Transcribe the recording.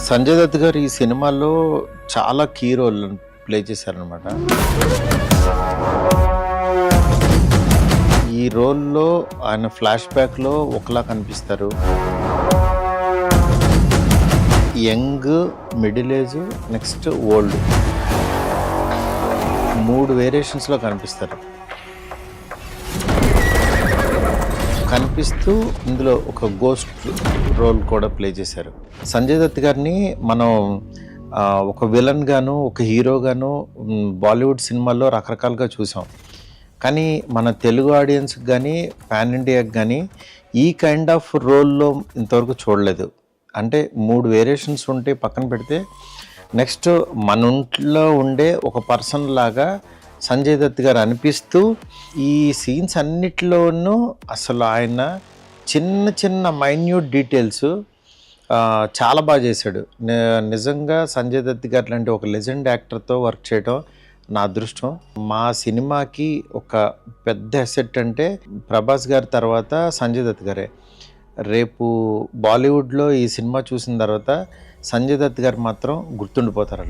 సంజయ్ దత్ గారు ఈ సినిమాలో చాలా కీ రోల్ ప్లే చేశారనమాట. ఈ రోల్లో ఆయన ఫ్లాష్ బ్యాక్లో ఒకలా కనిపిస్తారు, young, middle age, next old, 3 వేరియేషన్స్లో కనిపిస్తూ ఇందులో ఒక గోస్ట్ రోల్ కూడా ప్లే చేశారు. సంజయ్ దత్ గారిని మనం ఒక విలన్ గాను, ఒక హీరో గాను బాలీవుడ్ సినిమాల్లో రకరకాలుగా చూసాం. కానీ మన తెలుగు ఆడియన్స్కి కానీ పాన్ ఇండియాకి కానీ ఈ కైండ్ ఆఫ్ రోల్లో ఇంతవరకు చూడలేదు. అంటే 3 వేరియేషన్స్ ఉంటే పక్కన పెడితే, నెక్స్ట్ మన ఒంట్లో ఉండే ఒక పర్సన్ లాగా సంజయ్ దత్ గారు అనిపిస్తూ ఈ సీన్స్ అన్నిటిలోనూ అసలు ఆయన చిన్న చిన్న మైన్యూట్ డీటెయిల్స్ చాలా బాగా చేశాడు. నిజంగా సంజయ్ దత్ గారు లాంటి ఒక లెజెండ్ యాక్టర్తో వర్క్ చేయడం నా అదృష్టం. మా సినిమాకి ఒక పెద్ద అసెట్ అంటే ప్రభాస్ గారి తర్వాత సంజయ్ దత్ గారే. రేపు బాలీవుడ్లో ఈ సినిమా చూసిన తర్వాత సంజయ్ దత్ గారు మాత్రం గుర్తుండిపోతారు.